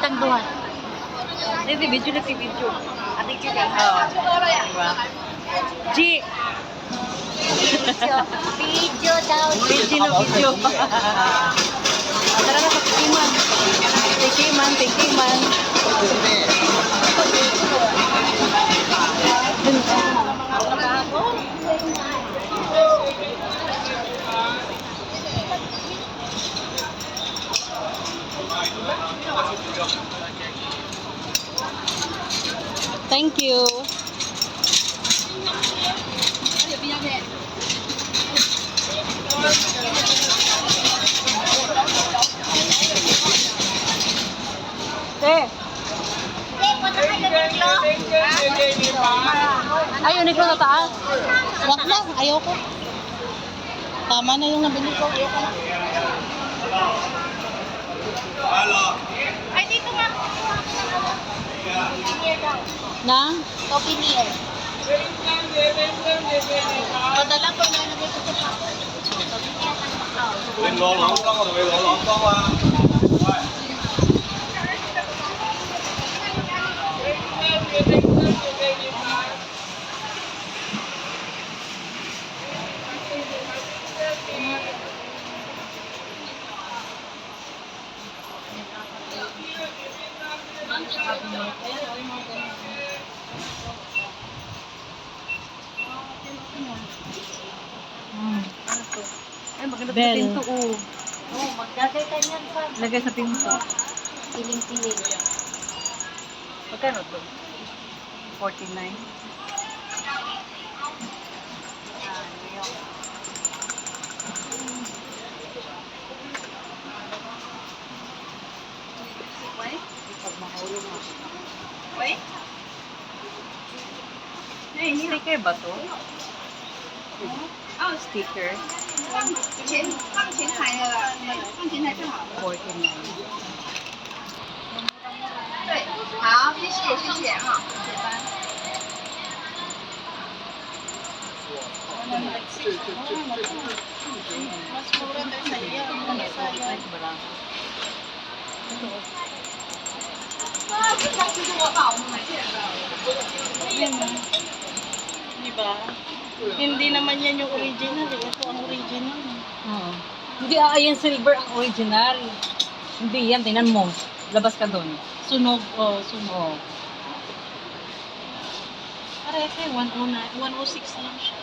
kitang duha. Hindi, video na si video. Ating kita. Diba? G! Video daw. Video na video. Tara na sa Tikiman. Tikiman. Thank you. Ay, Uniqlo na taas. Wag lang, ayoko. Tama na yung nabili ko. Ayoko na. Ay, dito nga. Souvenir daw. Na? Souvenir. Padala ko na nabili ko sa pako. Mình攞攞光，我同你攞攞光啊！喂。Ay, maganda Bell. sa pinto. Oh, maglagay ka niyan sa Lagay sa pinto. piling-piling. Magkano to? 49. Wait. Sticker ba to? Oh, sticker. 放前台的，放前台就好。 49. 对，好，谢谢谢谢哈。Mas mura din sa iyo. Diba? Hindi naman yan yung original. Ito ang original. Oo. Hindi, ayan silver ang original. Hindi yan, tingnan mo. Labas ka doon. Sunog. Oh, sunog. Oo. Pareke, 109, 106 lang siya.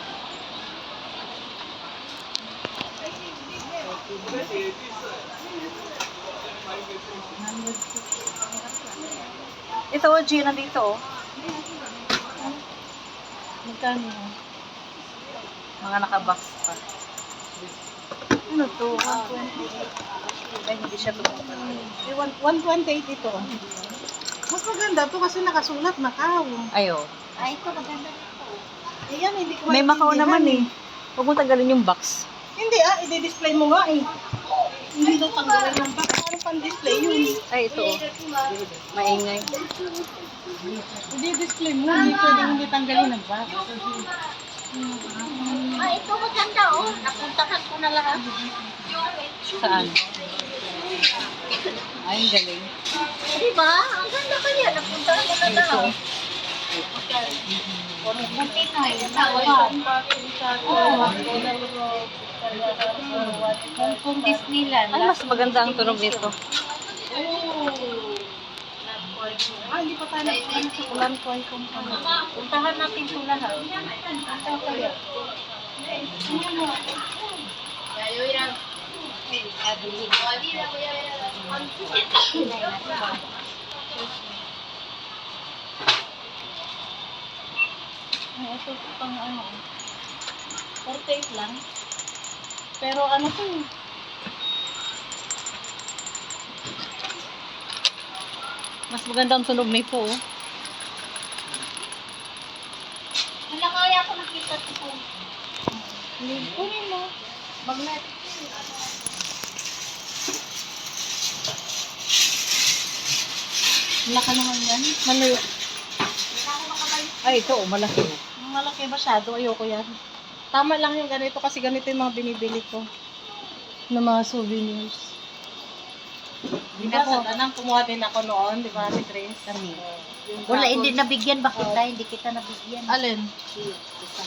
Ito, G, nandito. Magkano? Mga nakabox pa. Ano to? 120. Ay, hindi siya tumutuloy. 128 ito. Mas maganda to kasi nakasulat Macau. Ayo. Ay, ito maganda nito. Ayan, hindi ko May Macau maintindihan naman eh. Huwag mo tanggalin yung box. Hindi i-display mo nga eh. Hindi daw tanggalin yung box. Ano pang-display yun? Ay, ito oh. Maingay. I-display mo, hindi pwedeng hindi tanggalin ang box. Ay, ito maganda oh. Napuntahan ko na lahat. Saan? Ay, ang galing. Diba? Ang ganda kaya. Napuntahan ko na daw. Hong Kong Disneyland. Ay, mas maganda ang tunog nito. Hindi pa tayo nagpunta sa Ulan Koi Company. Puntahan natin ito lahat. Punta kaya. Ito pang ano. 48 lang. Pero ano to eh. Mas maganda ang tunog nito oh. Wala kaya ako nakita ito. Kunin mo. Magnet. Laka naman yan. Ano? Ay, ito oh, malaki oh. Malaki masyado. Ayoko yan. Tama lang yung ganito kasi ganito yung mga binibili ko. Na mga souvenirs. Di ba sa tanang kumuha din ako noon, di ba, ni Grace? Kami. Yung Wala, dragon. hindi nabigyan ba kita? Hindi kita nabigyan. Alin? Isa.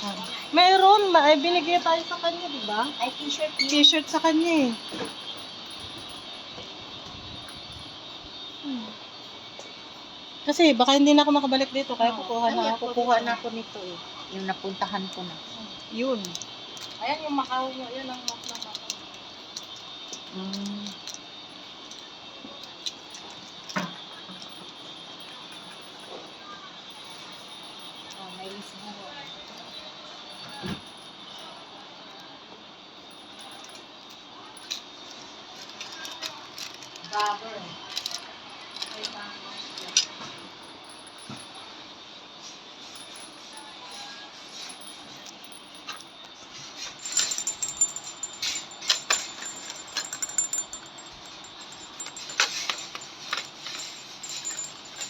Meron, ay binigay tayo sa kanya, di ba? Ay, t-shirt yun. T-shirt sa kanya eh. Kasi baka hindi na ako makabalik dito, kaya kukuha na ako. Kukuha na ako nito eh. Yung napuntahan ko na. Yun. Ayan yung Macau mo, yan ang map ng Macau. Mm. Oh, may list mo. Rubber.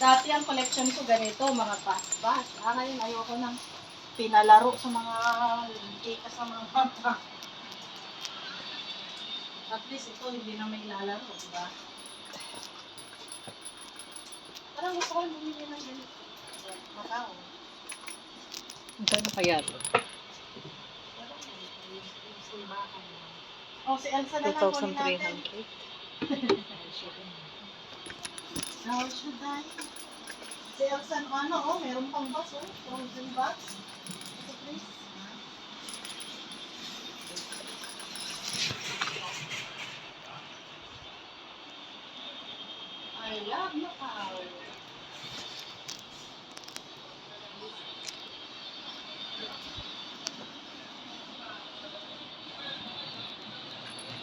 Dati ang collection ko ganito, mga bas-bas. Ngayon ayoko nang pinalaro sa mga ika sa mga bata. At least ito hindi na may lalaro, di ba? Parang gusto ko yung bumili ng ganito. Macau. Magkano kaya to? Oh, si Elsa na lang kunin natin. 2,300. How should I? Si Elsa, ano, oh, meron pang bus, oh. 1,000 bucks. Ito, please. I love Macau.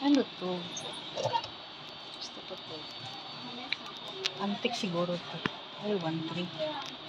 Ano to? Gusto ko to. Antique siguro to. Ay, 1,300.